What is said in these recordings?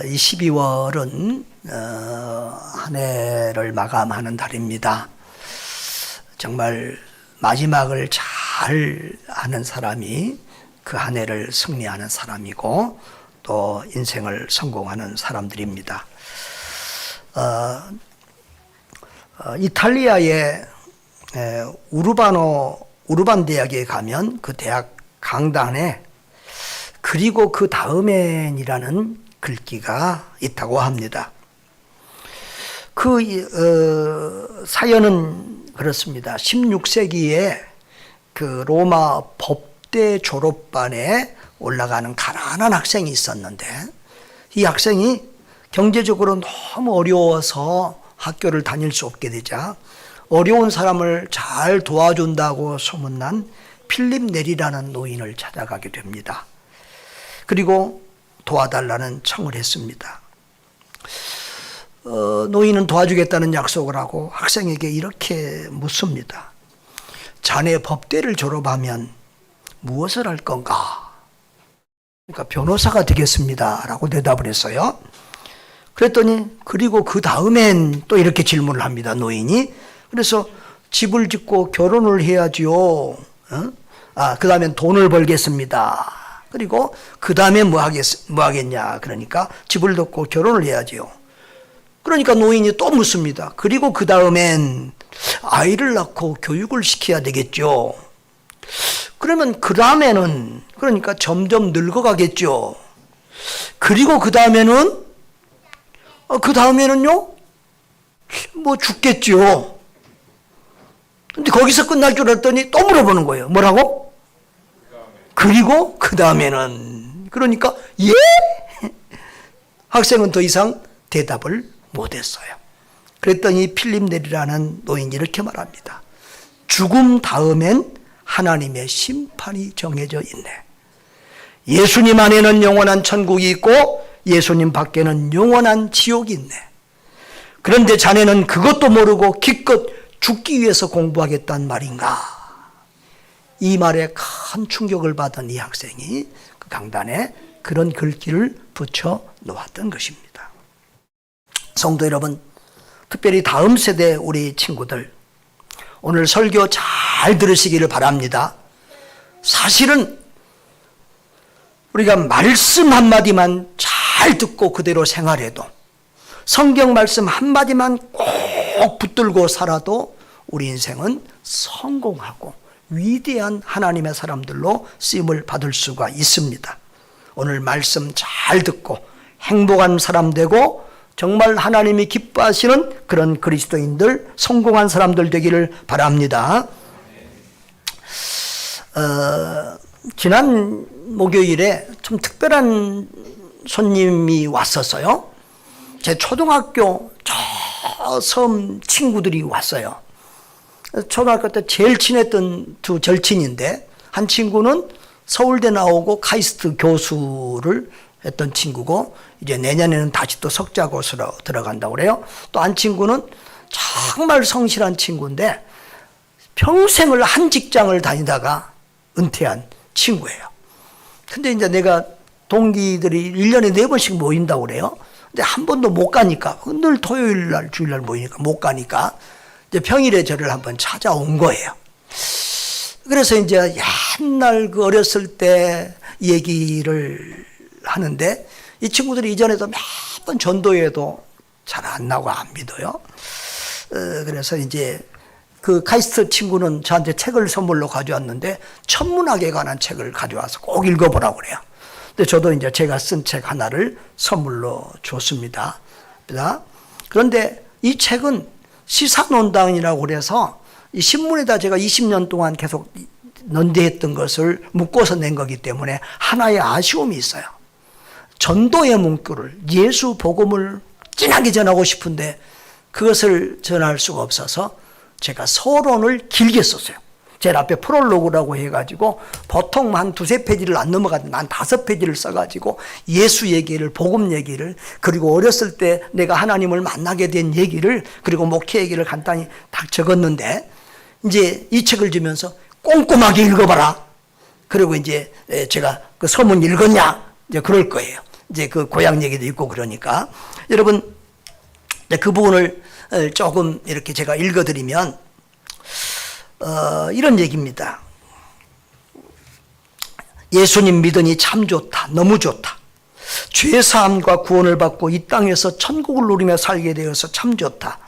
이 12월은 한 해를 마감하는 달입니다. 정말 마지막을 잘 하는 사람이 그 한 해를 승리하는 사람이고 또 인생을 성공하는 사람들입니다. 이탈리아의 우르반 대학에 가면 그 대학 강단에 그리고 그 다음엔이라는 글귀가 있다고 합니다. 그 사연은 그렇습니다. 16세기에 그 로마 법대 졸업반에 올라가는 가난한 학생이 있었는데 이 학생이 경제적으로 너무 어려워서 학교를 다닐 수 없게 되자 어려운 사람을 잘 도와준다고 소문난 필립 네리라는 노인을 찾아가게 됩니다. 그리고 도와달라는 청을 했습니다. 노인은 도와주겠다는 약속을 하고 학생에게 이렇게 묻습니다. 자네 법대를 졸업하면 무엇을 할 건가? 그러니까 변호사가 되겠습니다 라고 대답을 했어요. 그랬더니 그리고 그 다음엔 또 이렇게 질문을 합니다. 노인이. 그래서 집을 짓고 결혼을 해야지요. 그 다음엔 돈을 벌겠습니다. 그리고 그 다음에 뭐 하겠냐. 그러니까 집을 짓고 결혼을 해야지요. 그러니까 노인이 또 묻습니다. 그리고 그 다음엔 아이를 낳고 교육을 시켜야 되겠죠. 그러면 그 다음에는 그러니까 점점 늙어가겠죠. 그리고 그 다음에는요 뭐 죽겠죠. 근데 거기서 끝날 줄 알았더니 또 물어보는 거예요. 뭐라고? 그리고 그 다음에는 그러니까 예? 학생은 더 이상 대답을 못했어요. 그랬더니 필립 네리라는 노인이 이렇게 말합니다. 죽음 다음엔 하나님의 심판이 정해져 있네. 예수님 안에는 영원한 천국이 있고 예수님 밖에는 영원한 지옥이 있네. 그런데 자네는 그것도 모르고 기껏 죽기 위해서 공부하겠다는 말인가? 이 말에 큰 충격을 받은 이 학생이 그 강단에 그런 글귀를 붙여 놓았던 것입니다. 성도 여러분, 특별히 다음 세대 우리 친구들, 오늘 설교 잘 들으시기를 바랍니다. 사실은 우리가 말씀 한마디만 잘 듣고 그대로 생활해도 성경 말씀 한마디만 꼭 붙들고 살아도 우리 인생은 성공하고 위대한 하나님의 사람들로 쓰임을 받을 수가 있습니다. 오늘 말씀 잘 듣고 행복한 사람 되고 정말 하나님이 기뻐하시는 그런 그리스도인들, 성공한 사람들 되기를 바랍니다. 지난 목요일에 좀 특별한 손님이 왔었어요. 제 초등학교 저 섬 친구들이 왔어요. 초등학교 때 제일 친했던 두 절친인데 한 친구는 서울대 나오고 카이스트 교수를 했던 친구고 이제 내년에는 다시 또 석자고시로 들어간다고 그래요. 또 한 친구는 정말 성실한 친구인데 평생을 한 직장을 다니다가 은퇴한 친구예요. 근데 이제 내가 동기들이 1년에 4번씩 모인다고 그래요. 근데 한 번도 못 가니까 늘 토요일 날 주일 날 모이니까 못 가니까 이제 평일에 저를 한번 찾아온 거예요. 그래서 이제 옛날 그 어렸을 때 얘기를 하는데 이 친구들이 이전에도 몇 번 전도회도 잘 안 나고 안 믿어요. 그래서 이제 그 카이스트 친구는 저한테 책을 선물로 가져왔는데 천문학에 관한 책을 가져와서 꼭 읽어보라고 그래요. 근데 저도 이제 제가 쓴 책 하나를 선물로 줬습니다. 그런데 이 책은 시사논당이라고 그래서 이 신문에다 제가 20년 동안 계속 논대했던 것을 묶어서 낸 거기 때문에 하나의 아쉬움이 있어요. 전도의 문구를 예수 복음을 진하게 전하고 싶은데 그것을 전할 수가 없어서 제가 서론을 길게 썼어요. 제일 앞에 프롤로그라고 해가지고 보통 한 2-3페이지를 안 넘어가는데 한 5페이지를 써가지고 예수 얘기를, 복음 얘기를, 그리고 어렸을 때 내가 하나님을 만나게 된 얘기를, 그리고 목회 얘기를 간단히 딱 적었는데 이제 이 책을 주면서 꼼꼼하게 읽어봐라. 그리고 이제 제가 그 서문 읽었냐? 이제 그럴 거예요. 이제 그 고향 얘기도 있고 그러니까. 여러분, 그 부분을 조금 이렇게 제가 읽어드리면, 이런 얘기입니다. 예수님 믿으니 참 좋다. 너무 좋다. 죄사함과 구원을 받고 이 땅에서 천국을 누리며 살게 되어서 참 좋다.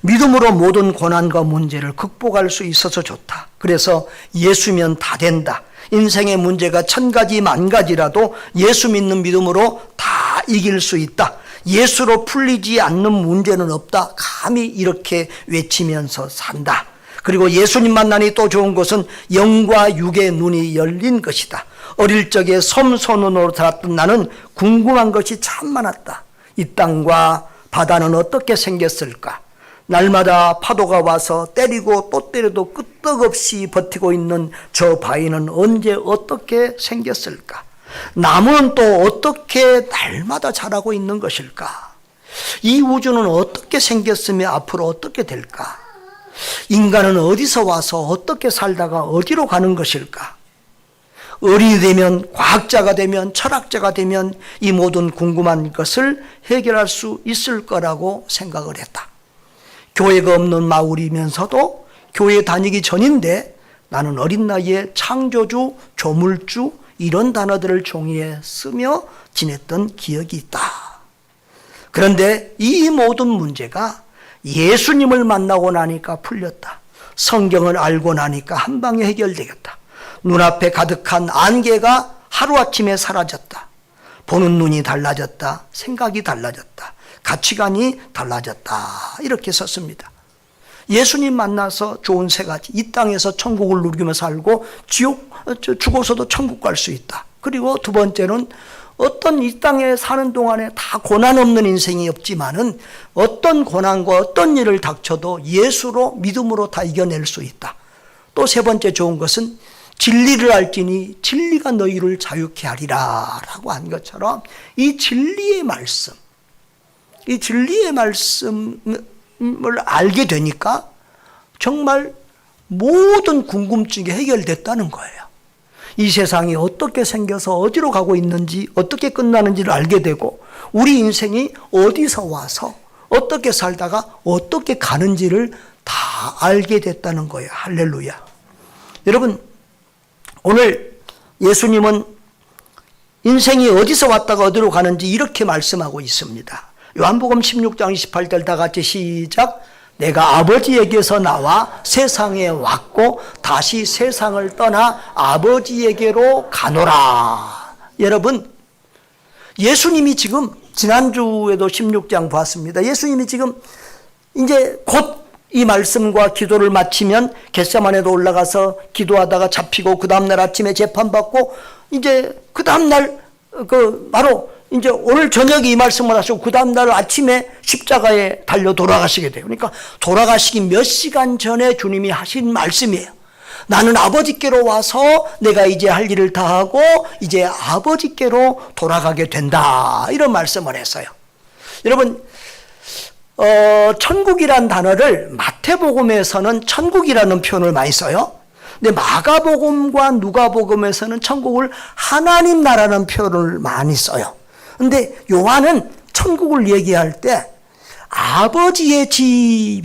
믿음으로 모든 고난과 문제를 극복할 수 있어서 좋다. 그래서 예수면 다 된다. 인생의 문제가 1000가지 만가지라도 예수 믿는 믿음으로 다 이길 수 있다. 예수로 풀리지 않는 문제는 없다. 감히 이렇게 외치면서 산다. 그리고 예수님 만나니 또 좋은 것은 영과 육의 눈이 열린 것이다. 어릴 적에 섬소년으로 살았던 나는 궁금한 것이 참 많았다. 이 땅과 바다는 어떻게 생겼을까? 날마다 파도가 와서 때리고 또 때려도 끄떡없이 버티고 있는 저 바위는 언제 어떻게 생겼을까? 나무는 또 어떻게 날마다 자라고 있는 것일까? 이 우주는 어떻게 생겼으며 앞으로 어떻게 될까? 인간은 어디서 와서 어떻게 살다가 어디로 가는 것일까? 어린이 되면, 과학자가 되면, 철학자가 되면 이 모든 궁금한 것을 해결할 수 있을 거라고 생각을 했다. 교회가 없는 마을이면서도 교회 다니기 전인데 나는 어린 나이에 창조주, 조물주 이런 단어들을 종이에 쓰며 지냈던 기억이 있다. 그런데 이 모든 문제가 예수님을 만나고 나니까 풀렸다. 성경을 알고 나니까 한 방에 해결되겠다. 눈앞에 가득한 안개가 하루아침에 사라졌다. 보는 눈이 달라졌다. 생각이 달라졌다. 가치관이 달라졌다. 이렇게 썼습니다. 예수님 만나서 좋은 세 가지. 이 땅에서 천국을 누리며 살고 죽어서도 천국 갈 수 있다. 그리고 두 번째는 어떤 이 땅에 사는 동안에 다 고난 없는 인생이 없지만은 어떤 고난과 어떤 일을 닥쳐도 예수로 믿음으로 다 이겨낼 수 있다. 또 세 번째 좋은 것은 진리를 알지니 진리가 너희를 자유케 하리라 라고 한 것처럼 이 진리의 말씀을 알게 되니까 정말 모든 궁금증이 해결됐다는 거예요. 이 세상이 어떻게 생겨서 어디로 가고 있는지, 어떻게 끝나는지를 알게 되고 우리 인생이 어디서 와서 어떻게 살다가 어떻게 가는지를 다 알게 됐다는 거예요. 할렐루야. 여러분, 오늘 예수님은 인생이 어디서 왔다가 어디로 가는지 이렇게 말씀하고 있습니다. 요한복음 16장 28절 다 같이 시작. 내가 아버지에게서 나와 세상에 왔고 다시 세상을 떠나 아버지에게로 가노라. 여러분, 예수님이 지금 지난주에도 16장 봤습니다. 예수님이 지금 이제 곧 이 말씀과 기도를 마치면 겟세마네도 올라가서 기도하다가 잡히고 그 다음날 아침에 재판받고 이제 그 다음날 바로 이제 오늘 저녁에 이 말씀을 하시고 그 다음날 아침에 십자가에 달려 돌아가시게 돼요. 그러니까 돌아가시기 몇 시간 전에 주님이 하신 말씀이에요. 나는 아버지께로 와서 내가 이제 할 일을 다 하고 이제 아버지께로 돌아가게 된다. 이런 말씀을 했어요. 여러분, 천국이란 단어를 마태복음에서는 천국이라는 표현을 많이 써요. 근데 마가복음과 누가복음에서는 천국을 하나님 나라는 표현을 많이 써요. 근데 요한은 천국을 얘기할 때 아버지의 집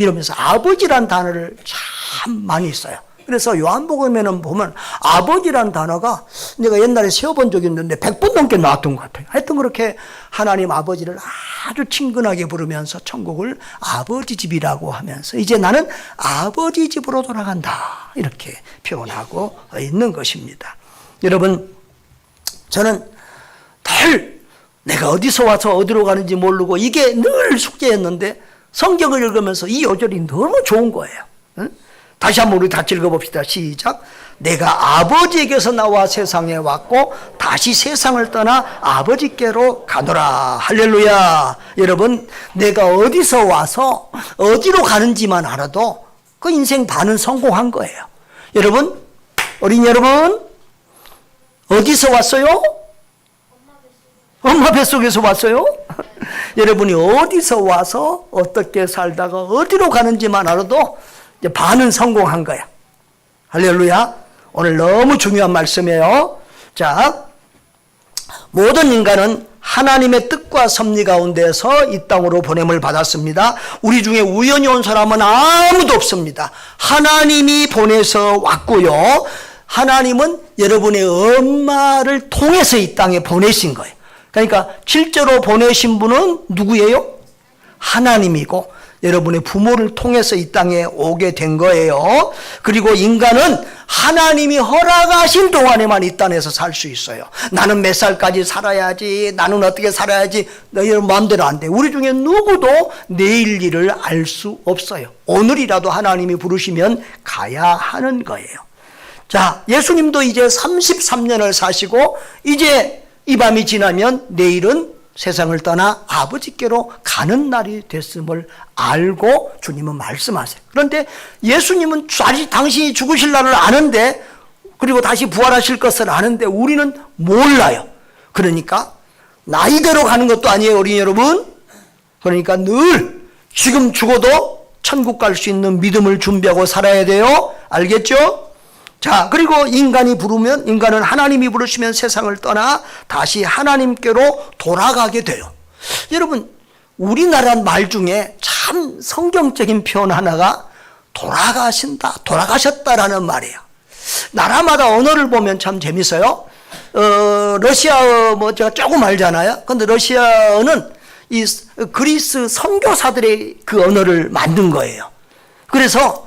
이러면서 아버지란 단어를 참 많이 써요. 그래서 요한복음에는 보면 아버지란 단어가 내가 옛날에 세어본 적이 있는데 100번 넘게 나왔던 것 같아요. 하여튼 그렇게 하나님 아버지를 아주 친근하게 부르면서 천국을 아버지 집이라고 하면서 이제 나는 아버지 집으로 돌아간다. 이렇게 표현하고 있는 것입니다. 여러분, 저는 늘 내가 어디서 와서 어디로 가는지 모르고 이게 늘 숙제였는데 성경을 읽으면서 이 요절이 너무 좋은 거예요. 응? 다시 한번 우리 같이 읽어봅시다. 시작. 내가 아버지에게서 나와 세상에 왔고 다시 세상을 떠나 아버지께로 가노라. 할렐루야. 여러분, 내가 어디서 와서 어디로 가는지만 알아도 그 인생 반은 성공한 거예요. 여러분, 어린이 여러분, 어디서 왔어요? 엄마 뱃속에서 왔어요? 여러분이 어디서 와서 어떻게 살다가 어디로 가는지만 알아도 이제 반은 성공한 거야. 할렐루야. 오늘 너무 중요한 말씀이에요. 자, 모든 인간은 하나님의 뜻과 섭리 가운데서 이 땅으로 보냄을 받았습니다. 우리 중에 우연히 온 사람은 아무도 없습니다. 하나님이 보내서 왔고요. 하나님은 여러분의 엄마를 통해서 이 땅에 보내신 거예요. 그러니까 실제로 보내신 분은 누구예요? 하나님이고 여러분의 부모를 통해서 이 땅에 오게 된 거예요. 그리고 인간은 하나님이 허락하신 동안에만 이 땅에서 살 수 있어요. 나는 몇 살까지 살아야지, 나는 어떻게 살아야지, 너희 마음대로 안 돼. 우리 중에 누구도 내일 일을 알 수 없어요. 오늘이라도 하나님이 부르시면 가야 하는 거예요. 자, 예수님도 이제 33년을 사시고 이제 이 밤이 지나면 내일은 세상을 떠나 아버지께로 가는 날이 됐음을 알고 주님은 말씀하세요. 그런데 예수님은 당신이 죽으실 날을 아는데, 그리고 다시 부활하실 것을 아는데 우리는 몰라요. 그러니까 나이대로 가는 것도 아니에요, 어린이 여러분. 그러니까 늘 지금 죽어도 천국 갈 수 있는 믿음을 준비하고 살아야 돼요. 알겠죠? 자, 그리고 인간은 하나님이 부르시면 세상을 떠나 다시 하나님께로 돌아가게 돼요. 여러분, 우리나라 말 중에 참 성경적인 표현 하나가 돌아가셨다라는 말이에요. 나라마다 언어를 보면 참 재밌어요. 러시아어 제가 조금 알잖아요. 근데 러시아어는 이 그리스 선교사들의 그 언어를 만든 거예요. 그래서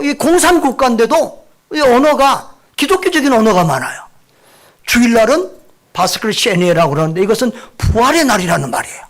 이 공산국가인데도 이 언어가 기독교적인 언어가 많아요. 주일날은 바스크리시에니라고 그러는데 이것은 부활의 날이라는 말이에요.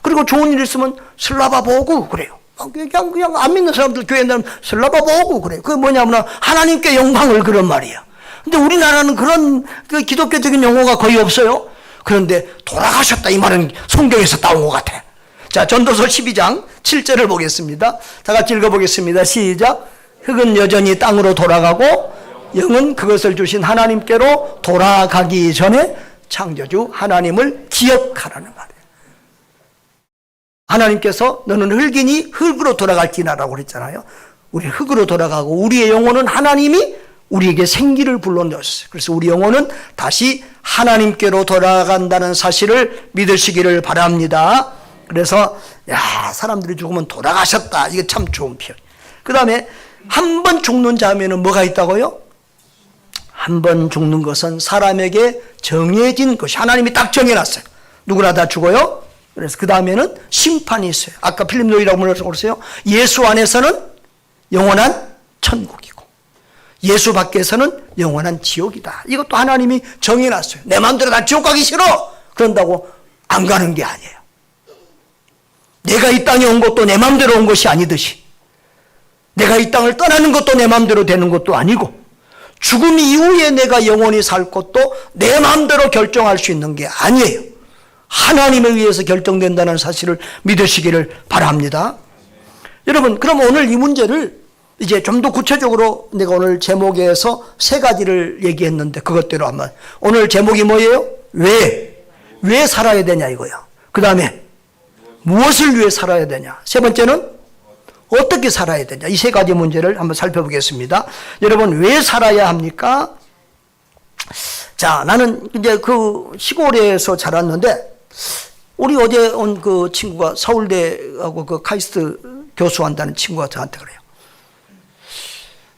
그리고 좋은 일 있으면 슬라바 보고 그래요. 그냥 안 믿는 사람들 교회는 슬라바 보고 그래요. 그게 뭐냐면 하나님께 영광을 그런 말이에요. 근데 우리나라는 그런 그 기독교적인 용어가 거의 없어요. 그런데 돌아가셨다 이 말은 성경에서 따온 것 같아. 자, 전도서 12장 7절을 보겠습니다. 다 같이 읽어보겠습니다. 시작. 흙은 여전히 땅으로 돌아가고 영은 그것을 주신 하나님께로 돌아가기 전에 창조주 하나님을 기억하라는 말이에요. 하나님께서 너는 흙이니 흙으로 돌아갈지나라고 그랬잖아요. 우리 흙으로 돌아가고 우리의 영혼은 하나님이 우리에게 생기를 불러넣었어요. 그래서 우리 영혼은 다시 하나님께로 돌아간다는 사실을 믿으시기를 바랍니다. 그래서 사람들이 죽으면 돌아가셨다. 이게 참 좋은 표현. 그 다음에 한 번 죽는 자면은 뭐가 있다고요? 한 번 죽는 것은 사람에게 정해진 것이 하나님이 딱 정해놨어요. 누구나 다 죽어요. 그래서 그 다음에는 심판이 있어요. 아까 필립노이라고 그랬어요. 예수 안에서는 영원한 천국이고 예수 밖에서는 영원한 지옥이다. 이것도 하나님이 정해놨어요. 내 마음대로 나 지옥 가기 싫어 그런다고 안 가는 게 아니에요. 내가 이 땅에 온 것도 내 마음대로 온 것이 아니듯이 내가 이 땅을 떠나는 것도 내 마음대로 되는 것도 아니고 죽음 이후에 내가 영원히 살 것도 내 마음대로 결정할 수 있는 게 아니에요. 하나님에 의해서 결정된다는 사실을 믿으시기를 바랍니다. 여러분, 그럼 오늘 이 문제를 이제 좀 더 구체적으로 내가 오늘 제목에서 세 가지를 얘기했는데 그것대로 한번. 오늘 제목이 뭐예요? 왜 살아야 되냐 이거예요. 그 다음에 무엇을 위해 살아야 되냐. 세 번째는 어떻게 살아야 되냐. 이 세 가지 문제를 한번 살펴보겠습니다. 여러분, 왜 살아야 합니까? 자, 나는 이제 그 시골에서 자랐는데 우리 어제 온 그 친구가 서울대하고 그 카이스트 교수한다는 친구가 저한테 그래요.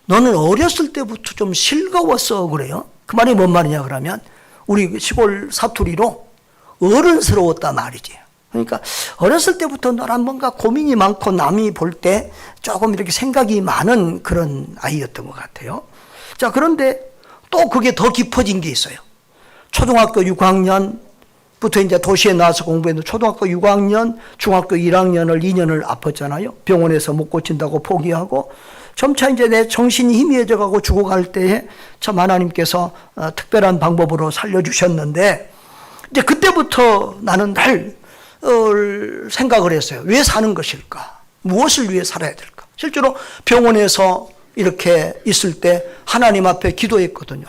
너는 어렸을 때부터 좀 실거웠어 그래요. 그 말이 뭔 말이냐 그러면 우리 시골 사투리로 어른스러웠다 말이지. 그러니까 어렸을 때부터 너란 뭔가 고민이 많고 남이 볼 때 조금 이렇게 생각이 많은 그런 아이였던 것 같아요. 자, 그런데 또 그게 더 깊어진 게 있어요. 초등학교 6학년부터 이제 도시에 나와서 공부했는데 초등학교 6학년, 중학교 1학년을 2년을 아팠잖아요. 병원에서 못 고친다고 포기하고 점차 이제 내 정신이 희미해져 가고 죽어갈 때에 참 하나님께서 특별한 방법으로 살려주셨는데 이제 그때부터 나는 늘 생각을 했어요. 왜 사는 것일까? 무엇을 위해 살아야 될까? 실제로 병원에서 이렇게 있을 때 하나님 앞에 기도했거든요.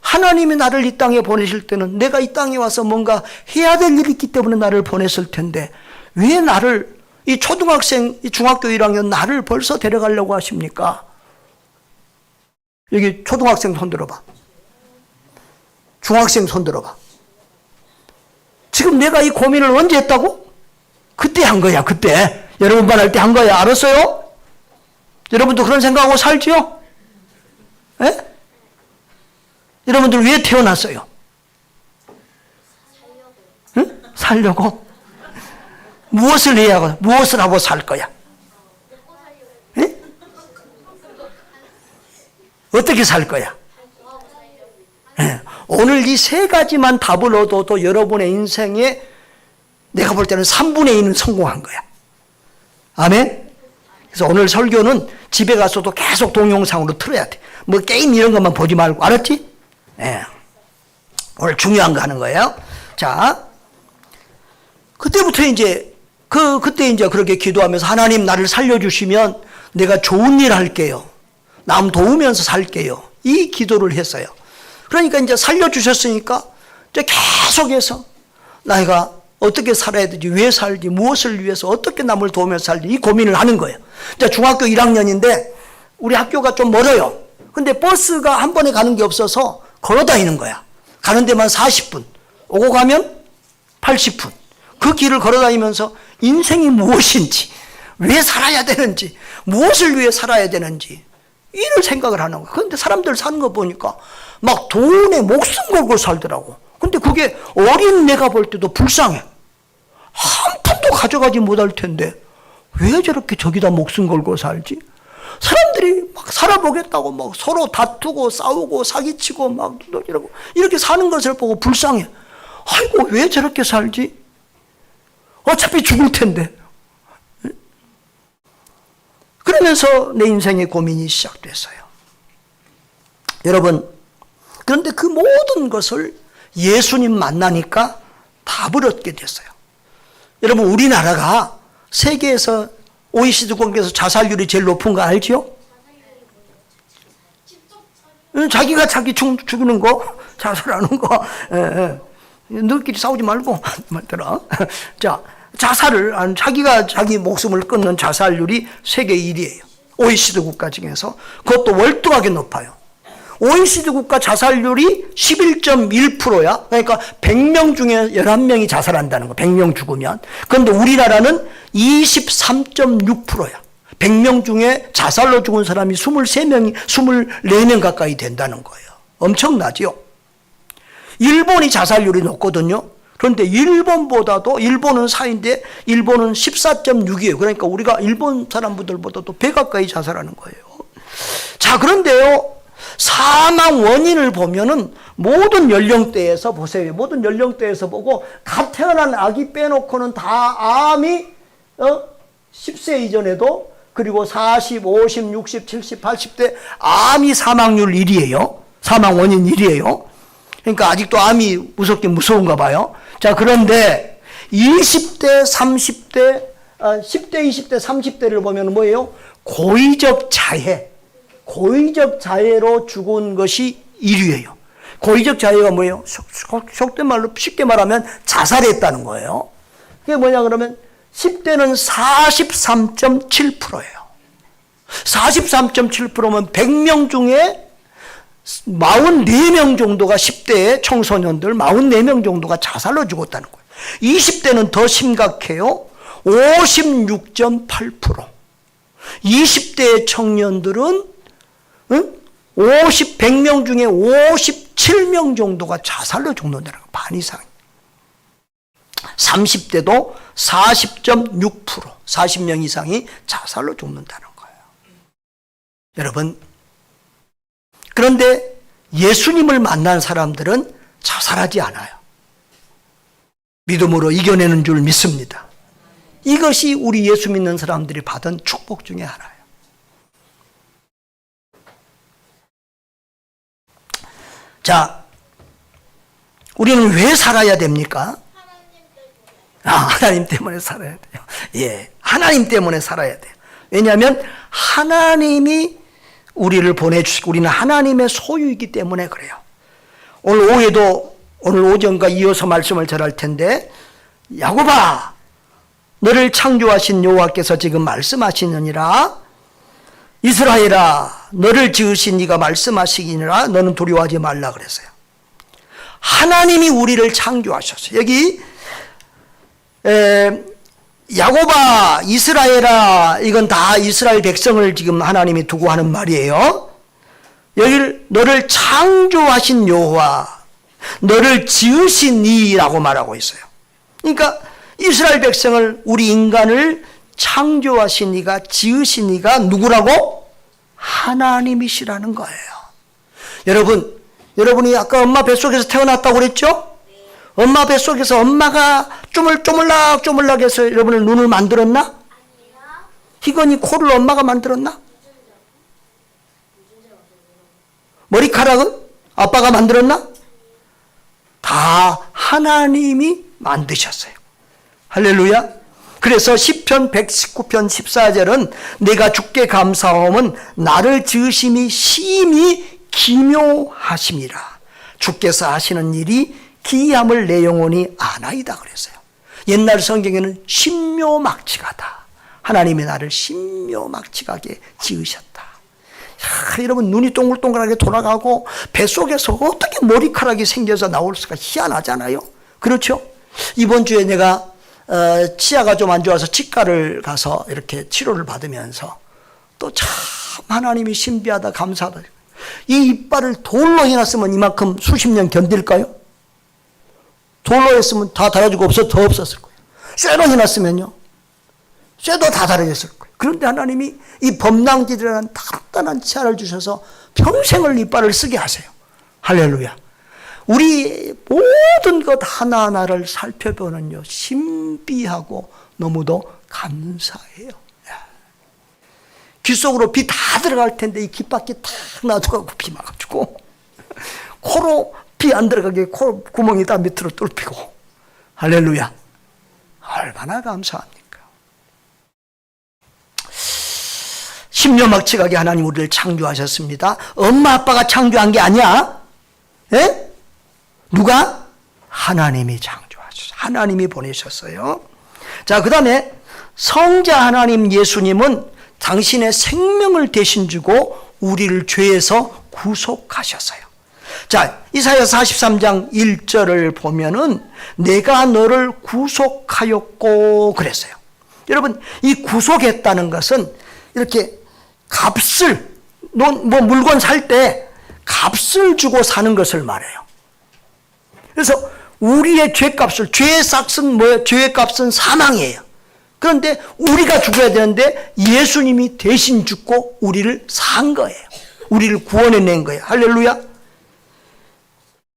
하나님이 나를 이 땅에 보내실 때는 내가 이 땅에 와서 뭔가 해야 될 일이 있기 때문에 나를 보냈을 텐데 왜 나를 이 초등학생, 이 중학교 1학년 나를 벌써 데려가려고 하십니까? 여기 초등학생 손 들어봐. 중학생 손 들어봐. 그럼 내가 이 고민을 언제 했다고? 그때 한 거야, 그때. 여러분 말할 때 한 거야. 알았어요? 여러분도 그런 생각하고 살지요? 예? 여러분들 왜 태어났어요? 응? 살려고? 무엇을 해야 하고, 무엇을 하고 살 거야? 예? 어떻게 살 거야? 예. 오늘 이 세 가지만 답을 얻어도 여러분의 인생에 내가 볼 때는 3분의 1은 성공한 거야. 아멘? 그래서 오늘 설교는 집에 가서도 계속 동영상으로 틀어야 돼. 뭐 게임 이런 것만 보지 말고, 알았지? 예. 오늘 중요한 거 하는 거예요. 자, 그때부터 이제, 그때 이제 그렇게 기도하면서 하나님 나를 살려주시면 내가 좋은 일 할게요. 남 도우면서 살게요. 이 기도를 했어요. 그러니까 이제 살려주셨으니까 이제 계속해서 내가 어떻게 살아야 되지, 왜 살지, 무엇을 위해서 어떻게 남을 도우면서 살지, 이 고민을 하는 거예요. 이제 중학교 1학년인데 우리 학교가 좀 멀어요. 근데 버스가 한 번에 가는 게 없어서 걸어 다니는 거야. 가는 데만 40분, 오고 가면 80분. 그 길을 걸어 다니면서 인생이 무엇인지, 왜 살아야 되는지, 무엇을 위해 살아야 되는지 이를 생각을 하는 거야. 그런데 사람들 사는 거 보니까 막 돈에 목숨 걸고 살더라고. 근데 그게 어린 내가 볼 때도 불쌍해. 한 푼도 가져가지 못할 텐데 왜 저렇게 저기다 목숨 걸고 살지? 사람들이 막 살아보겠다고 막 서로 다투고 싸우고 사기치고 막 이러고 이렇게 사는 것을 보고 불쌍해. 아이고 왜 저렇게 살지? 어차피 죽을 텐데. 그러면서 내 인생의 고민이 시작됐어요. 여러분, 그런데 그 모든 것을 예수님 만나니까 답을 얻게 됐어요. 여러분, 우리나라가 세계에서 OECD국에서 자살률이 제일 높은 거 알죠? 자기가 자기 죽이는 거, 자살하는 거, 너희끼리 싸우지 말고 말더라. 자, 자살을 자기가 자기 목숨을 끊는 자살률이 세계 1위예요. OECD 국가 중에서 그것도 월등하게 높아요. OECD 국가 자살률이 11.1%야. 그러니까 100명 중에 11명이 자살한다는 거. 100명 죽으면. 그런데 우리나라는 23.6%야. 100명 중에 자살로 죽은 사람이 23명이 24명 가까이 된다는 거예요. 엄청나죠? 일본이 자살률이 높거든요. 그런데 일본보다도, 일본은 4인데 일본은 14.6이에요. 그러니까 우리가 일본 사람들보다도 배 가까이 자살하는 거예요. 자, 그런데요, 사망 원인을 보면은 모든 연령대에서 보세요. 모든 연령대에서 보고 갓 태어난 아기 빼놓고는 다 암이 10세 이전에도, 그리고 40, 50, 60, 70, 80대 암이 사망률 1위예요. 사망 원인 1위예요. 그러니까 아직도 암이 무섭긴 무서운가 봐요. 자, 그런데 20대, 30대, 10대, 20대, 30대를 보면 뭐예요? 고의적 자해. 고의적 자해로 죽은 것이 1위예요. 고의적 자해가 뭐예요? 속된 말로 쉽게 말하면 자살했다는 거예요. 그게 뭐냐 그러면 10대는 43.7%예요. 43.7%면 100명 중에 44명 정도가 10대의 청소년들 44명 정도가 자살로 죽었다는 거예요. 20대는 더 심각해요. 56.8%. 20대의 청년들은 100명 중에 57명 정도가 자살로 죽는다는 거예요. 반 이상. 30대도 40.6%, 40명 이상이 자살로 죽는다는 거예요. 여러분, 그런데 예수님을 만난 사람들은 자살하지 않아요. 믿음으로 이겨내는 줄 믿습니다. 이것이 우리 예수 믿는 사람들이 받은 축복 중에 하나예요. 자, 우리는 왜 살아야 됩니까? 하나님 때문에 살아야 돼요. 예, 하나님 때문에 살아야 돼요. 왜냐하면 하나님이 우리를 보내주시고 우리는 하나님의 소유이기 때문에 그래요. 오늘 오후에도, 오늘 오전과 이어서 말씀을 전할 텐데, 야곱아, 너를 창조하신 여호와께서 지금 말씀하시느니라. 이스라엘아, 너를 지으신 이가 말씀하시기니라. 너는 두려워하지 말라 그랬어요. 하나님이 우리를 창조하셨어요. 여기 야곱아 이스라엘아, 이건 다 이스라엘 백성을 지금 하나님이 두고 하는 말이에요. 여기를 너를 창조하신 여호와, 너를 지으신 이라고 말하고 있어요. 그러니까 이스라엘 백성을, 우리 인간을 창조하신 이가, 지으신 이가 누구라고? 하나님이시라는 거예요. 여러분이 아까 엄마 뱃속에서 태어났다고 그랬죠? 엄마 뱃속에서 엄마가 쪼물쪼물락 해서 여러분을 눈을 만들었나? 아니요. 희건이 코를 엄마가 만들었나? 머리카락은 아빠가 만들었나? 다 하나님이 만드셨어요. 할렐루야. 그래서 시편 119편 14절은 내가 주께 감사함은 나를 지으심이 심히 기묘하심이라. 주께서 하시는 일이 기이함을 내 영혼이 아나이다 그랬어요. 옛날 성경에는 신묘막측하다. 하나님이 나를 신묘막측하게 지으셨다. 야, 여러분 눈이 동글동글하게 돌아가고 뱃속에서 어떻게 머리카락이 생겨서 나올 수가 희한하잖아요. 그렇죠? 이번 주에 내가 치아가 좀 안 좋아서 치과를 가서 이렇게 치료를 받으면서 또 참 하나님이 신비하다, 감사하다. 이 이빨을 돌로 해놨으면 이만큼 수십 년 견딜까요? 돌로 했으면 다 달아지고 더 없었을 거예요. 쇠로 해놨으면요, 쇠도 다 달아졌을 거예요. 그런데 하나님이 이 범랑질이라는 단단한 치아를 주셔서 평생을 이빨을 쓰게 하세요. 할렐루야. 우리 모든 것 하나하나를 살펴보는요, 신비하고 너무도 감사해요. 귀 속으로 비 다 들어갈 텐데 이 귀 밖에 탁 놔두고 비 막아주고, 코로 비 안 들어가게 코 구멍이 다 밑으로 뚫히고. 할렐루야. 얼마나 감사합니까? 신묘막측하게 하나님 우리를 창조하셨습니다. 엄마 아빠가 창조한 게 아니야. 에? 누가? 하나님이 창조하셨어요. 하나님이 보내셨어요. 자, 그 다음에 성자 하나님 예수님은 당신의 생명을 대신 주고 우리를 죄에서 구속하셨어요. 자, 이사야 43장 1절을 보면은 내가 너를 구속하였고 그랬어요. 여러분, 이 구속했다는 것은 이렇게 값을, 물건 살 때 값을 주고 사는 것을 말해요. 그래서 우리의 죄값을, 죄의 싹은 뭐예요? 죄의 값은 사망이에요. 그런데 우리가 죽어야 되는데 예수님이 대신 죽고 우리를 산 거예요. 우리를 구원해낸 거예요. 할렐루야.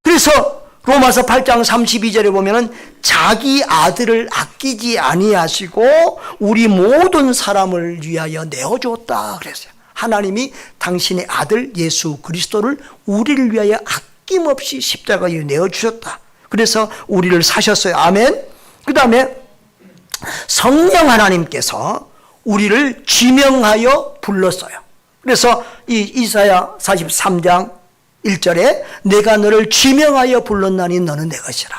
그래서 로마서 8장 32절에 보면은 자기 아들을 아끼지 아니하시고 우리 모든 사람을 위하여 내어주었다 그랬어요. 하나님이 당신의 아들 예수 그리스도를 우리를 위하여 아낌없이 십자가에 내어주셨다. 그래서 우리를 사셨어요. 아멘. 그 다음에 성령 하나님께서 우리를 지명하여 불렀어요. 그래서 이 이사야 43장 1절에 내가 너를 지명하여 불렀나니 너는 내 것이라.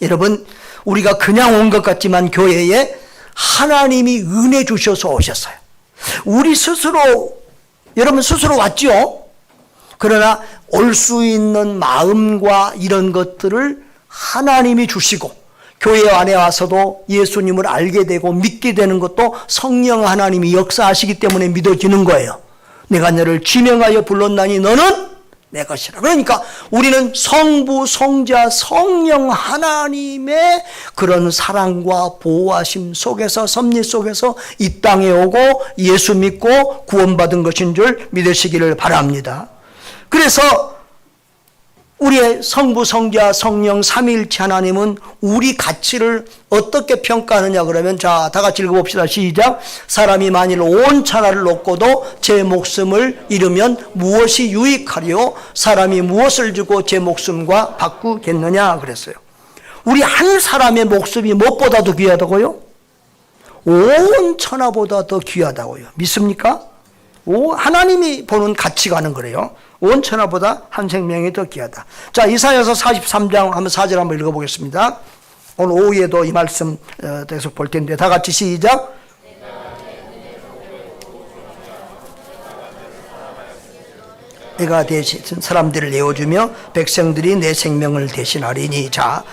여러분, 우리가 그냥 온 것 같지만 교회에 하나님이 은혜 주셔서 오셨어요. 우리 스스로, 여러분 스스로 왔죠? 그러나 올 수 있는 마음과 이런 것들을 하나님이 주시고 교회 안에 와서도 예수님을 알게 되고 믿게 되는 것도 성령 하나님이 역사하시기 때문에 믿어지는 거예요. 내가 너를 지명하여 불렀나니 너는 내 것이라. 그러니까 우리는 성부, 성자, 성령 하나님의 그런 사랑과 보호하심 속에서, 섭리 속에서 이 땅에 오고 예수 믿고 구원받은 것인 줄 믿으시기를 바랍니다. 그래서 우리의 성부, 성자, 성령 삼위일체 하나님은 우리 가치를 어떻게 평가하느냐 그러면, 자, 다 같이 읽어봅시다. 시작. 사람이 만일 온 천하를 얻고도 제 목숨을 잃으면 무엇이 유익하리요? 사람이 무엇을 주고 제 목숨과 바꾸겠느냐 그랬어요. 우리 한 사람의 목숨이 무엇보다도 귀하다고요? 온 천하보다 더 귀하다고요. 믿습니까? 하나님이 보는 가치관은 그래요. 온 천하보다 한 생명이 더 귀하다. 자, 이사야서 43장 한번 4절 한번 읽어보겠습니다. 오늘 오후에도 이 말씀 계속 볼 텐데 다 같이 시작. 내가 대신 사람들을 내어주며 백성들이 내 생명을 대신하리니. 자,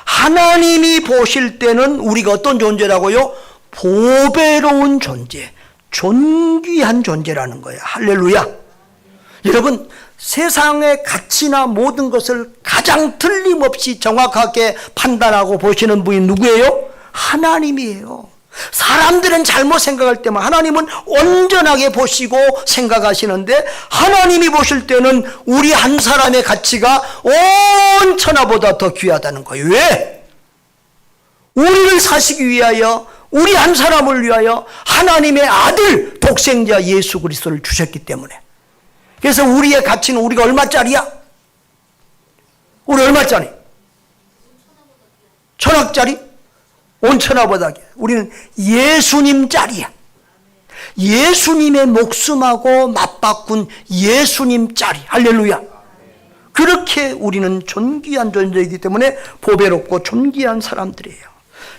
하나님이 보실 때는 우리가 어떤 존재라고요? 보배로운 존재, 존귀한 존재라는 거예요. 할렐루야. 여러분, 세상의 가치나 모든 것을 가장 틀림없이 정확하게 판단하고 보시는 분이 누구예요? 하나님이에요. 사람들은 잘못 생각할 때만 하나님은 온전하게 보시고 생각하시는데, 하나님이 보실 때는 우리 한 사람의 가치가 온 천하보다 더 귀하다는 거예요. 왜? 우리를 사시기 위하여, 우리 한 사람을 위하여 하나님의 아들 독생자 예수 그리스도를 주셨기 때문에. 그래서 우리의 가치는 우리가 얼마짜리야? 우리 얼마짜리? 천억짜리? 온천하보다. 우리는 예수님짜리야. 예수님의 목숨하고 맞바꾼 예수님짜리. 할렐루야. 그렇게 우리는 존귀한 존재이기 때문에 보배롭고 존귀한 사람들이에요.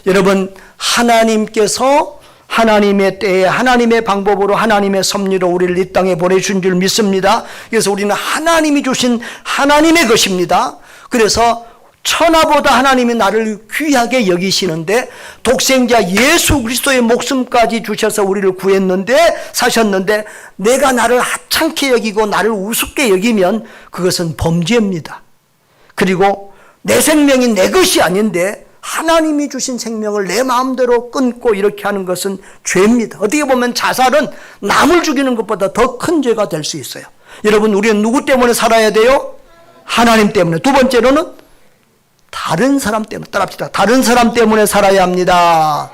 여러분, 하나님께서 하나님의 때에 하나님의 방법으로 하나님의 섭리로 우리를 이 땅에 보내주신 줄 믿습니다. 그래서 우리는 하나님이 주신 하나님의 것입니다. 그래서 천하보다 하나님이 나를 귀하게 여기시는데, 독생자 예수 그리스도의 목숨까지 주셔서 우리를 구했는데, 사셨는데, 내가 나를 하찮게 여기고 나를 우습게 여기면 그것은 범죄입니다. 그리고 내 생명이 내 것이 아닌데 하나님이 주신 생명을 내 마음대로 끊고 이렇게 하는 것은 죄입니다. 어떻게 보면 자살은 남을 죽이는 것보다 더 큰 죄가 될 수 있어요. 여러분, 우리는 누구 때문에 살아야 돼요? 하나님 때문에. 두 번째로는 다른 사람 때문에. 따라합시다. 다른 사람 때문에 살아야 합니다.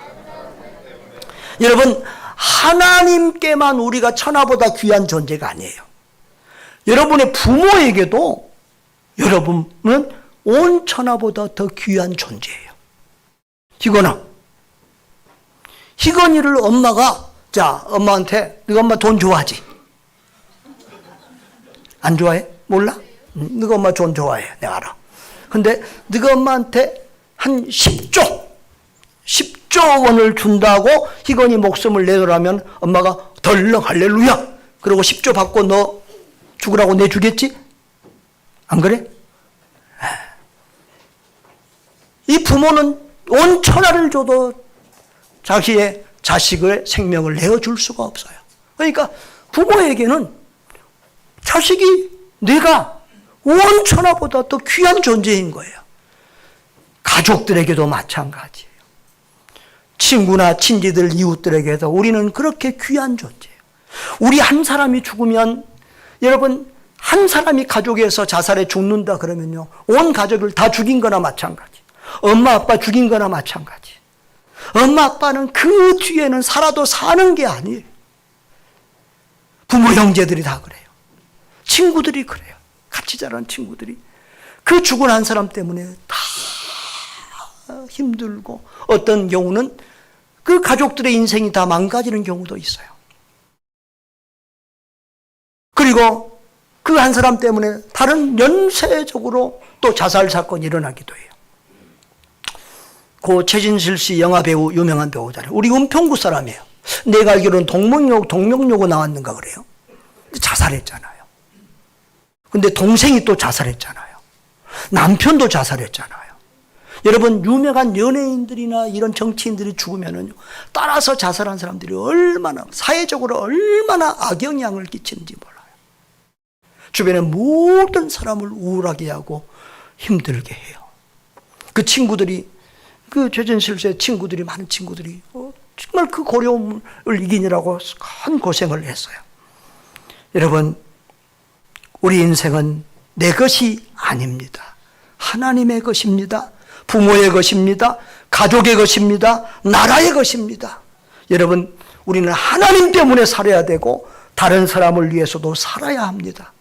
여러분, 하나님께만 우리가 천하보다 귀한 존재가 아니에요. 여러분의 부모에게도 여러분은 온 천하보다 더 귀한 존재예요. 희건이를 엄마가, 자, 엄마한테, 너가 엄마 돈 좋아하지? 안 좋아해? 몰라? 너가 엄마 돈 좋아해. 내가 알아. 근데 너가 엄마한테 한 10조 원을 준다고 희건이 목숨을 내놓으라면 엄마가 덜렁 할렐루야. 그리고 10조 받고 너 죽으라고 내주겠지? 안 그래? 이 부모는 온 천하를 줘도 자기의 자식의 생명을 내어줄 수가 없어요. 그러니까 부모에게는 자식이 내가 온 천하보다 더 귀한 존재인 거예요. 가족들에게도 마찬가지예요. 친구나 친지들, 이웃들에게도 우리는 그렇게 귀한 존재예요. 우리 한 사람이 죽으면, 여러분, 한 사람이 가족에서 자살해 죽는다 그러면요, 온 가족을 다 죽인 거나 마찬가지. 엄마 아빠 죽인 거나 마찬가지. 엄마 아빠는 그 뒤에는 살아도 사는 게 아니에요. 부모 형제들이 다 그래요. 친구들이 그래요. 같이 자란 친구들이 그 죽은 한 사람 때문에 다 힘들고, 어떤 경우는 그 가족들의 인생이 다 망가지는 경우도 있어요. 그리고 그 한 사람 때문에 다른 연쇄적으로 또 자살 사건이 일어나기도 해요. 고 최진실 씨, 영화 배우, 유명한 배우잖아요. 우리 은평구 사람이에요. 내가 알기로는 동명요고 나왔는가 그래요. 자살했잖아요. 근데 동생이 또 자살했잖아요. 남편도 자살했잖아요. 여러분, 유명한 연예인들이나 이런 정치인들이 죽으면은 따라서 자살한 사람들이 얼마나, 사회적으로 얼마나 악영향을 끼치는지 몰라요. 주변의 모든 사람을 우울하게 하고 힘들게 해요. 그 친구들이, 그 최진실 씨의 친구들이, 많은 친구들이 정말 그 고려움을 이기느라고 큰 고생을 했어요. 여러분, 우리 인생은 내 것이 아닙니다. 하나님의 것입니다. 부모의 것입니다. 가족의 것입니다. 나라의 것입니다. 여러분, 우리는 하나님 때문에 살아야 되고 다른 사람을 위해서도 살아야 합니다.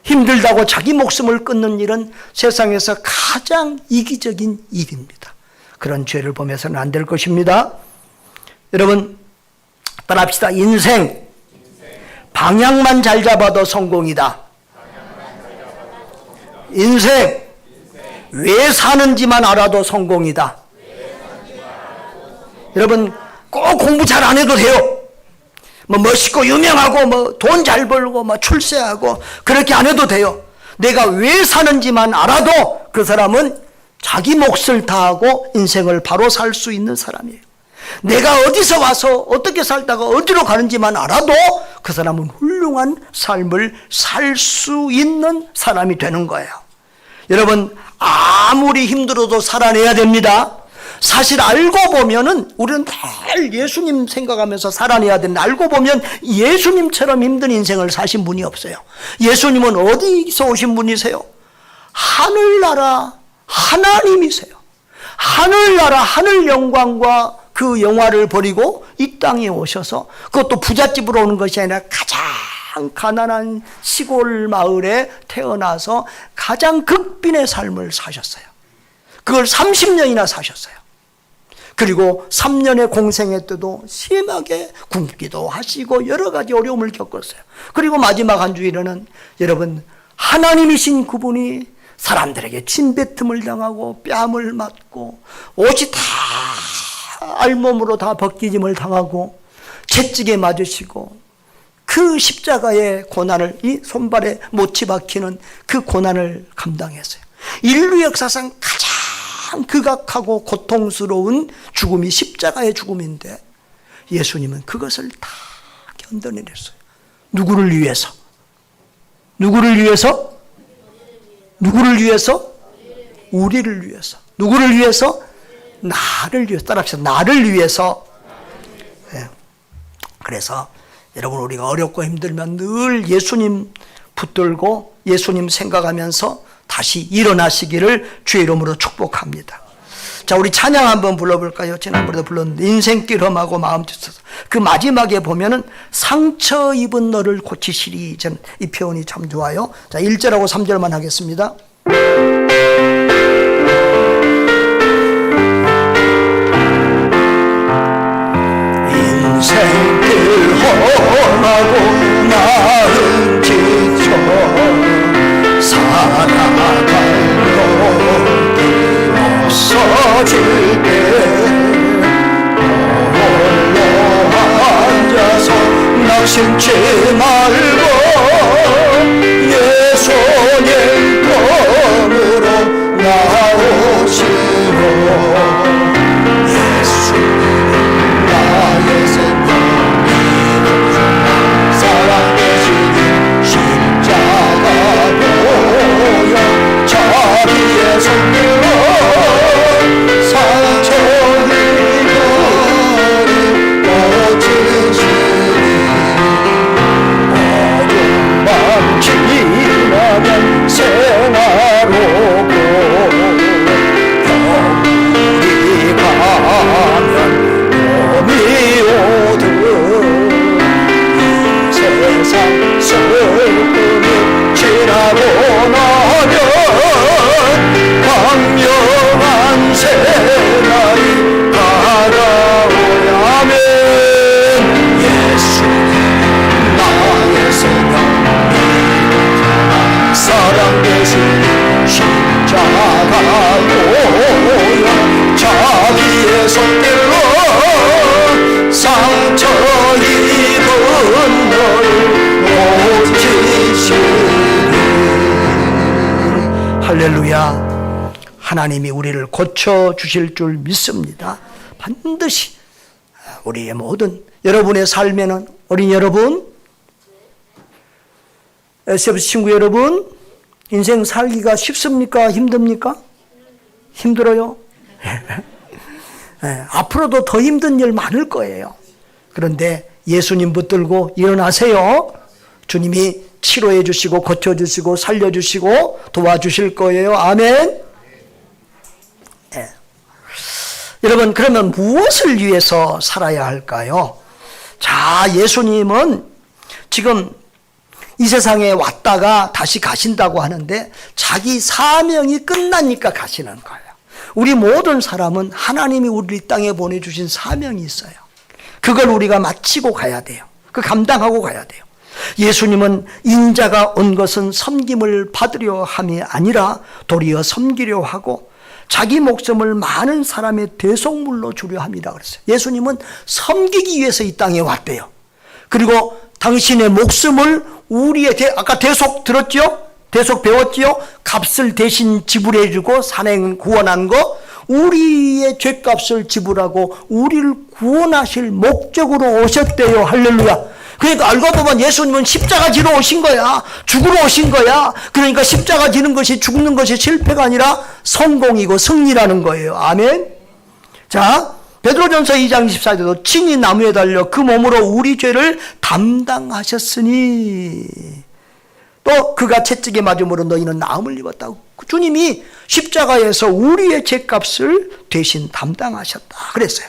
힘들다고 자기 목숨을 끊는 일은 세상에서 가장 이기적인 일입니다. 그런 죄를 범해서는 안 될 것입니다. 여러분, 따라합시다. 인생 방향만 잘 잡아도 성공이다. 인생 왜 사는지만 알아도 성공이다. 여러분, 꼭 공부 잘 안 해도 돼요. 뭐 멋있고 유명하고 뭐 돈 잘 벌고 뭐 출세하고 그렇게 안 해도 돼요. 내가 왜 사는지만 알아도 그 사람은 자기 몫을 다하고 인생을 바로 살 수 있는 사람이에요. 내가 어디서 와서 어떻게 살다가 어디로 가는지만 알아도 그 사람은 훌륭한 삶을 살 수 있는 사람이 되는 거예요. 여러분, 아무리 힘들어도 살아내야 됩니다. 사실 알고 보면은 우리는 늘 예수님 생각하면서 살아내야 되는데, 알고 보면 예수님처럼 힘든 인생을 사신 분이 없어요. 예수님은 어디서 오신 분이세요? 하늘나라 하나님이세요. 하늘나라 하늘 영광과 그 영화를 버리고 이 땅에 오셔서, 그것도 부잣집으로 오는 것이 아니라 가장 가난한 시골 마을에 태어나서 가장 극빈의 삶을 사셨어요. 그걸 30년이나 사셨어요. 그리고 3년의 공생애 때도 심하게 굶기도 하시고 여러 가지 어려움을 겪었어요. 그리고 마지막 한 주일에는 여러분, 하나님이신 그분이 사람들에게 침뱉음을 당하고 뺨을 맞고 옷이 다 알몸으로 다 벗기짐을 당하고 채찍에 맞으시고 그 십자가의 고난을, 이 손발에 못이 박히는 그 고난을 감당했어요. 인류 역사상 가장 극악하고 고통스러운 죽음이 십자가의 죽음인데 예수님은 그것을 다 견뎌내셨어요. 누구를 위해서? 누구를 위해서? 누구를 위해서? 우리를 위해서. 누구를 위해서? 나를 위해서. 따라합시다. 나를 위해서. 네. 그래서 여러분, 우리가 어렵고 힘들면 늘 예수님 붙들고 예수님 생각하면서 다시 일어나시기를 주의 이름으로 축복합니다. 자, 우리 찬양 한번 불러볼까요? 지난번에도 불렀는데, 인생길 험하고 마음 찢어서. 그 마지막에 보면은 상처 입은 너를 고치시리. 저는 이 표현이 참 좋아요. 자, 1절하고 3절만 하겠습니다. 인생길 험하고 마음 지쳐 살아갈 너 없어질 때 홀로 앉아서 낙심치 말고 예수님 품으로 나오시오. 예수님 나의 생명 사랑되시니 십자가 보여 자기의 손길로 상처 입은 고치시니 어둠 밤 지나면 생활 오고 겨울이 가면 봄이 오듯 세상 슬픔이 지나고 나면 광명한 새날이 다가오야면 예수님 나의 생명 사랑 대신 십자가 보여 자기의 손길로 상처 입은 너를 고치시니. 할렐루야. 하나님이 우리를 고쳐주실 줄 믿습니다. 반드시 우리의 모든, 여러분의 삶에는, 어린 여러분, SBS 친구 여러분, 인생 살기가 쉽습니까? 힘듭니까? 힘들어요? 네, 앞으로도 더 힘든 일 많을 거예요. 그런데 예수님 붙들고 일어나세요. 주님이 치료해 주시고 고쳐주시고 살려주시고 도와주실 거예요. 아멘. 네. 여러분, 그러면 무엇을 위해서 살아야 할까요? 자, 예수님은 지금 이 세상에 왔다가 다시 가신다고 하는데 자기 사명이 끝나니까 가시는 거예요. 우리 모든 사람은 하나님이 우리 이 땅에 보내주신 사명이 있어요. 그걸 우리가 마치고 가야 돼요. 그 감당하고 가야 돼요. 예수님은 인자가 온 것은 섬김을 받으려 함이 아니라 도리어 섬기려 하고 자기 목숨을 많은 사람의 대속물로 주려 합니다. 그랬어요. 예수님은 섬기기 위해서 이 땅에 왔대요. 그리고 당신의 목숨을 우리의 아까 대속 들었죠? 계속 배웠지요? 값을 대신 지불해주고 산행 구원한 거, 우리의 죄값을 지불하고 우리를 구원하실 목적으로 오셨대요. 할렐루야. 그러니까 알고 보면 예수님은 십자가 지러 오신 거야. 죽으러 오신 거야. 그러니까 십자가 지는 것이, 죽는 것이 실패가 아니라 성공이고 승리라는 거예요. 아멘. 자, 베드로전서 2장 24절도 친히 나무에 달려 그 몸으로 우리 죄를 담당하셨으니 또 그가 채찍에 맞음으로 너희는 나음을 입었다고. 주님이 십자가에서 우리의 죄값을 대신 담당하셨다 그랬어요.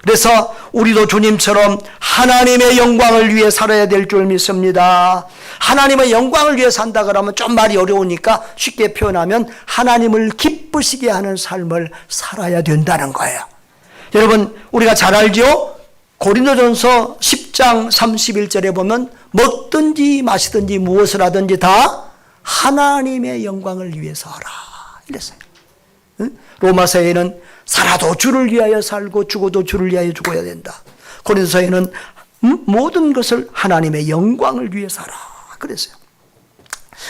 그래서 우리도 주님처럼 하나님의 영광을 위해 살아야 될 줄 믿습니다. 하나님의 영광을 위해 산다 그러면 좀 말이 어려우니까 쉽게 표현하면 하나님을 기쁘시게 하는 삶을 살아야 된다는 거예요. 여러분, 우리가 잘 알죠? 고린도전서 10장 31절에 보면 먹든지 마시든지 무엇을 하든지 다 하나님의 영광을 위해서 하라 이랬어요. 응? 로마서에는 살아도 주를 위하여 살고 죽어도 주를 위하여 죽어야 된다. 고린도서에는 모든 것을 하나님의 영광을 위해서 하라 그랬어요.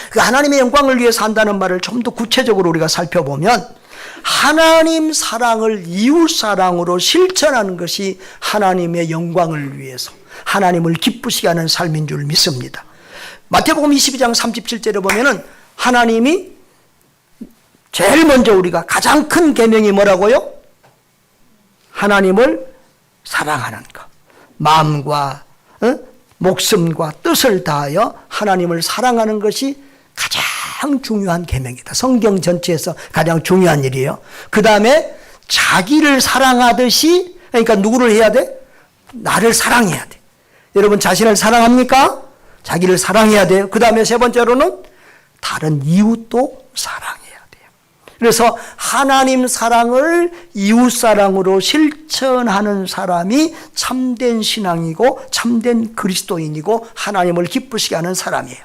그 하나님의 영광을 위해서 한다는 말을 좀 더 구체적으로 우리가 살펴보면 하나님 사랑을 이웃 사랑으로 실천하는 것이 하나님의 영광을 위해서 하나님을 기쁘시게 하는 삶인 줄 믿습니다. 마태복음 22장 37절에 보면은 하나님이 제일 먼저 우리가 가장 큰 계명이 뭐라고요? 하나님을 사랑하는 것. 마음과 목숨과 뜻을 다하여 하나님을 사랑하는 것이 가장 중요한 계명이다. 성경 전체에서 가장 중요한 일이에요. 그 다음에 자기를 사랑하듯이, 그러니까 누구를 해야 돼? 나를 사랑해야 돼. 여러분 자신을 사랑합니까? 자기를 사랑해야 돼요. 그 다음에 세 번째로는 다른 이웃도 사랑해야 돼요. 그래서 하나님 사랑을 이웃 사랑으로 실천하는 사람이 참된 신앙이고 참된 그리스도인이고 하나님을 기쁘시게 하는 사람이에요.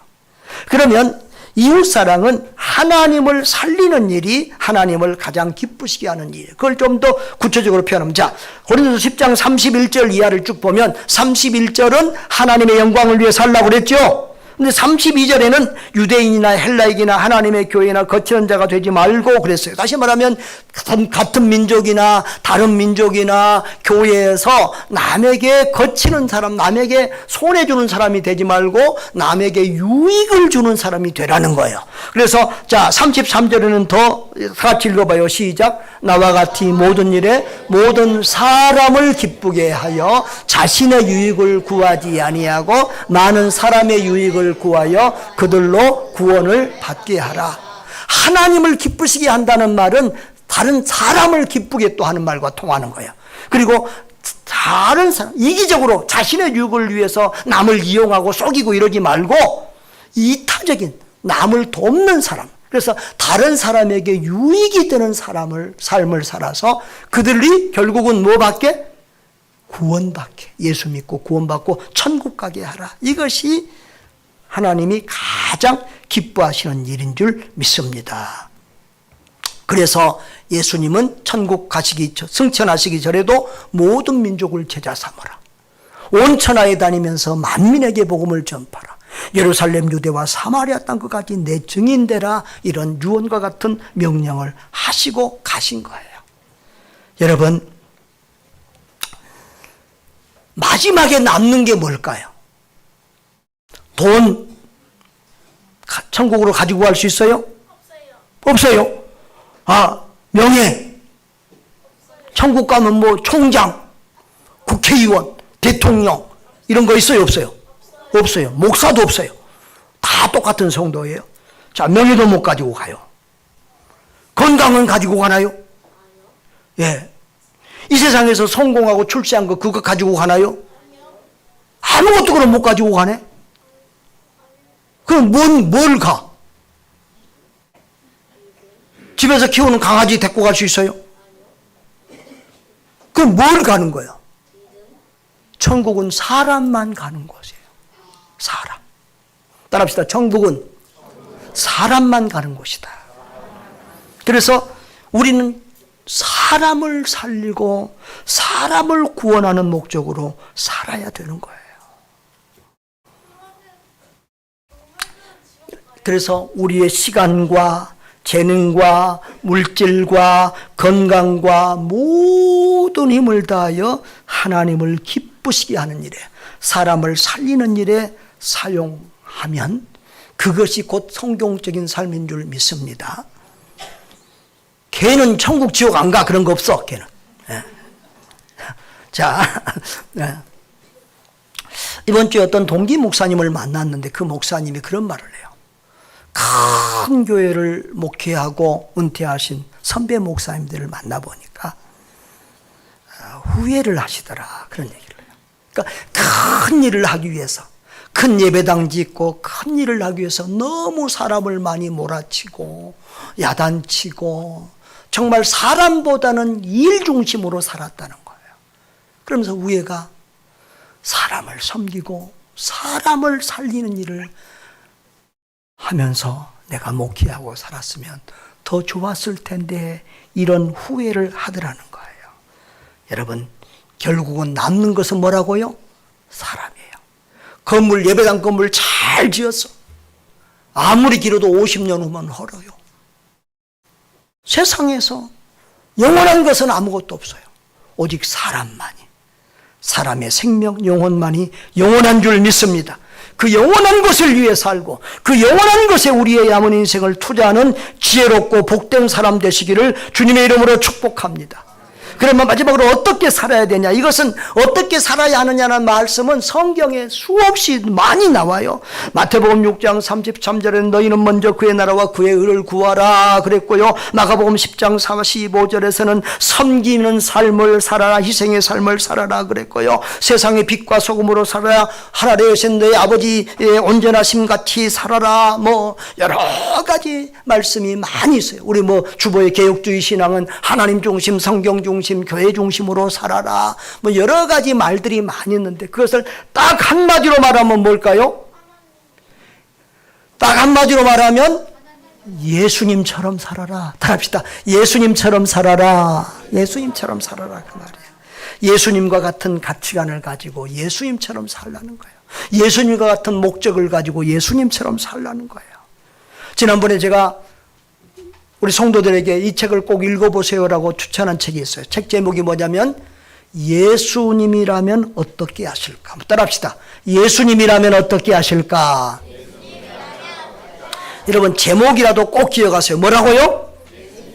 그러면 이웃 사랑은 하나님을 살리는 일이 하나님을 가장 기쁘시게 하는 일이에요. 그걸 좀 더 구체적으로 표현하면, 자, 고린도서 10장 31절 이하를 쭉 보면 31절은 하나님의 영광을 위해 살라고 그랬죠. 근데 32절에는 유대인이나 헬라인이나 하나님의 교회나 거치는 자가 되지 말고 그랬어요. 다시 말하면 같은 민족이나 다른 민족이나 교회에서 남에게 거치는 사람, 남에게 손해주는 사람이 되지 말고 남에게 유익을 주는 사람이 되라는 거예요. 그래서 자 33절에는 더 같이 읽어봐요. 시작. 나와 같이 모든 일에 모든 사람을 기쁘게 하여 자신의 유익을 구하지 아니하고 많은 사람의 유익을 구하여 그들로 구원을 받게 하라. 하나님을 기쁘시게 한다는 말은 다른 사람을 기쁘게 또 하는 말과 통하는 거예요. 그리고 다른 사람, 이기적으로 자신의 유익을 위해서 남을 이용하고 속이고 이러지 말고 이타적인 남을 돕는 사람, 그래서 다른 사람에게 유익이 되는 삶을 살아서 그들이 결국은 뭐 받게? 구원받게, 예수 믿고 구원받고 천국 가게 하라. 이것이 하나님이 가장 기뻐하시는 일인 줄 믿습니다. 그래서 예수님은 천국 승천하시기 전에도 모든 민족을 제자 삼으라. 온 천하에 다니면서 만민에게 복음을 전파라. 예루살렘, 유대와 사마리아 땅끝까지 내 증인되라. 이런 유언과 같은 명령을 하시고 가신 거예요. 여러분, 마지막에 남는 게 뭘까요? 돈, 천국으로 가지고 갈 수 있어요? 없어요. 아, 명예. 천국 가면 뭐 총장, 국회의원, 대통령 이런 거 있어요? 없어요? 없어요. 목사도 없어요. 다 똑같은 성도예요. 자, 명예도 못 가지고 가요. 건강은 가지고 가나요? 예. 이 세상에서 성공하고 출세한 거 그거 가지고 가나요? 아무것도 그럼 못 가지고 가네? 그럼 뭘 가? 집에서 키우는 강아지 데리고 갈 수 있어요? 그럼 뭘 가는 거야? 천국은 사람만 가는 곳이에요. 사람. 따라합시다. 천국은 사람만 가는 곳이다. 그래서 우리는 사람을 살리고 사람을 구원하는 목적으로 살아야 되는 거예요. 그래서 우리의 시간과 재능과 물질과 건강과 모든 힘을 다하여 하나님을 기쁘시게 하는 일에, 사람을 살리는 일에 사용하면 그것이 곧 성경적인 삶인 줄 믿습니다. 걔는 천국 지옥 안 가, 그런 거 없어. 걔는. 자, 이번 주에 어떤 동기 목사님을 만났는데 그 목사님이 그런 말을 해요. 큰 교회를 목회하고 은퇴하신 선배 목사님들을 만나보니까 후회를 하시더라, 그런 얘기를 해요. 그러니까 큰 일을 하기 위해서, 큰 예배당 짓고 큰 일을 하기 위해서 너무 사람을 많이 몰아치고 야단치고 정말 사람보다는 일 중심으로 살았다는 거예요. 그러면서 후회가, 사람을 섬기고 사람을 살리는 일을 하면서 내가 목회하고 살았으면 더 좋았을 텐데, 이런 후회를 하더라는 거예요. 여러분, 결국은 남는 것은 뭐라고요? 사람이에요. 건물, 예배당 건물 잘 지었어. 아무리 길어도 50년 후면 헐어요. 세상에서 영원한 것은 아무것도 없어요. 오직 사람만이, 사람의 생명, 영혼만이 영원한 줄 믿습니다. 그 영원한 것을 위해 살고 그 영원한 것에 우리의 남은 인생을 투자하는 지혜롭고 복된 사람 되시기를 주님의 이름으로 축복합니다. 그러면 마지막으로 어떻게 살아야 되냐, 이것은 어떻게 살아야 하느냐는 말씀은 성경에 수없이 많이 나와요. 마태복음 6장 33절에 너희는 먼저 그의 나라와 그의 의를 구하라 그랬고요. 마가복음 10장 45절에서는 섬기는 삶을 살아라, 희생의 삶을 살아라 그랬고요. 세상의 빛과 소금으로 살아라, 하늘에 계신 너희 아버지의 온전하심같이 살아라, 뭐 여러 가지 말씀이 많이 있어요. 우리 뭐 주보의 개혁주의 신앙은 하나님 중심, 성경 중심, 교회 중심으로 살아라, 뭐 여러 가지 말들이 많이 있는데 그것을 딱 한마디로 말하면 뭘까요? 딱 한마디로 말하면 예수님처럼 살아라. 다 합시다. 예수님처럼 살아라. 예수님처럼 살아라, 그 말이에요. 예수님과 같은 가치관을 가지고 예수님처럼 살라는 거예요. 예수님과 같은 목적을 가지고 예수님처럼 살라는 거예요. 지난번에 제가 우리 성도들에게 이 책을 꼭 읽어보세요라고 추천한 책이 있어요. 책 제목이 뭐냐면 예수님이라면 어떻게 하실까? 한번 따라합시다. 예수님이라면 어떻게 하실까? 여러분, 제목이라도 꼭 기억하세요. 뭐라고요?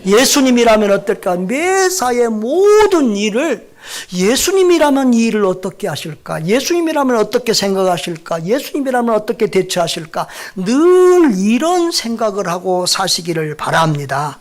예수님이라면 어떨까? 매사의 모든 일을 예수님이라면 이 일을 어떻게 하실까? 예수님이라면 어떻게 생각하실까? 예수님이라면 어떻게 대처하실까? 늘 이런 생각을 하고 사시기를 바랍니다.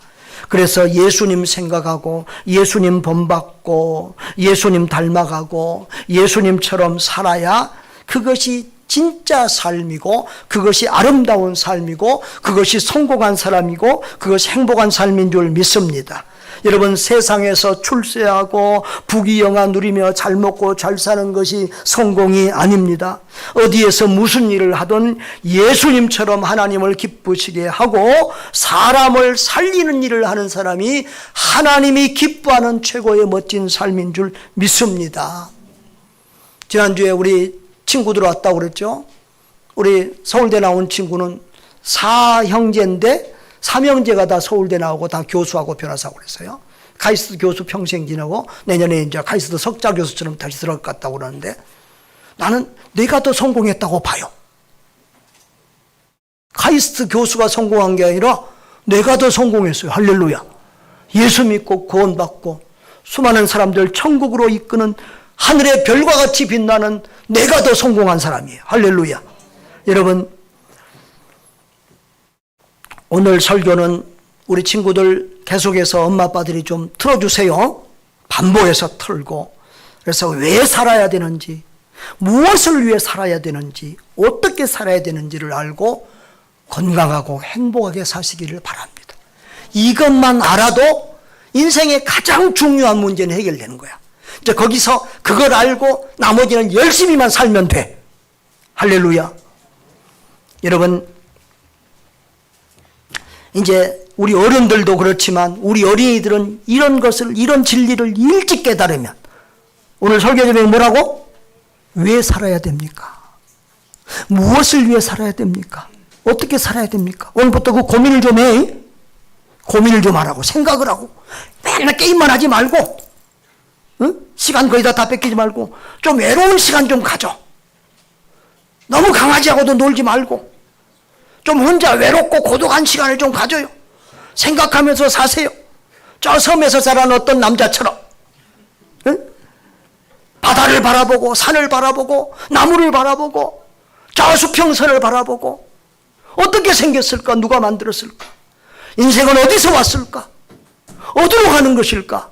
그래서 예수님 생각하고 예수님 본받고 예수님 닮아가고 예수님처럼 살아야 그것이 진짜 삶이고 그것이 아름다운 삶이고 그것이 성공한 사람이고 그것이 행복한 삶인 줄 믿습니다. 여러분, 세상에서 출세하고 부귀영화 누리며 잘 먹고 잘 사는 것이 성공이 아닙니다. 어디에서 무슨 일을 하든 예수님처럼 하나님을 기쁘시게 하고 사람을 살리는 일을 하는 사람이 하나님이 기뻐하는 최고의 멋진 삶인 줄 믿습니다. 지난주에 우리 친구들 왔다고 그랬죠. 우리 서울대 나온 친구는 4형제인데 3형제가 다 서울대 나오고 다 교수하고 변호사하고 그랬어요. 카이스트 교수 평생 지내고 내년에 이제 카이스트 석자 교수처럼 다시 들어갈 것 같다고 그러는데 나는 내가 더 성공했다고 봐요. 카이스트 교수가 성공한 게 아니라 내가 더 성공했어요. 할렐루야. 예수 믿고 구원받고 수많은 사람들 천국으로 이끄는 하늘의 별과 같이 빛나는 내가 더 성공한 사람이에요. 할렐루야. 여러분, 오늘 설교는 우리 친구들 계속해서 엄마 아빠들이 좀 틀어주세요. 반복해서 틀고, 그래서 왜 살아야 되는지, 무엇을 위해 살아야 되는지, 어떻게 살아야 되는지를 알고 건강하고 행복하게 사시기를 바랍니다. 이것만 알아도 인생의 가장 중요한 문제는 해결되는 거야. 이제 거기서 그걸 알고 나머지는 열심히만 살면 돼. 할렐루야. 여러분, 이제 우리 어른들도 그렇지만 우리 어린이들은 이런 것을, 이런 진리를 일찍 깨달으면, 오늘 설교 제목이 뭐라고? 왜 살아야 됩니까? 무엇을 위해 살아야 됩니까? 어떻게 살아야 됩니까? 오늘부터 그 고민을 좀 해. 고민을 좀 하라고, 생각을 하고. 맨날 게임만 하지 말고, 응? 시간 거의 다 뺏기지 말고, 좀 외로운 시간 좀 가져. 너무 강아지하고도 놀지 말고, 좀 혼자 외롭고 고독한 시간을 좀 가져요. 생각하면서 사세요. 저 섬에서 자란 어떤 남자처럼, 응? 바다를 바라보고, 산을 바라보고, 나무를 바라보고, 저 수평선을 바라보고, 어떻게 생겼을까? 누가 만들었을까? 인생은 어디서 왔을까? 어디로 가는 것일까?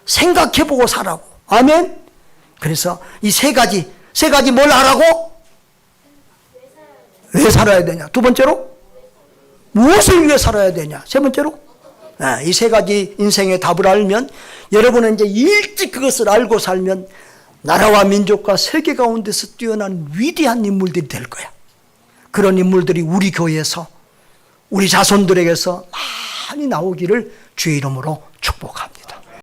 생각해보고 살라고. 아멘? 그래서 이 세 가지 뭘 하라고? 왜 살아야 되냐? 두 번째로? 무엇을 위해 살아야 되냐? 세 번째로? 이 세 가지 인생의 답을 알면 여러분은 이제 일찍 그것을 알고 살면 나라와 민족과 세계 가운데서 뛰어난 위대한 인물들이 될 거야. 그런 인물들이 우리 교회에서 우리 자손들에게서 많이 나오기를 주의 이름으로 축복합니다.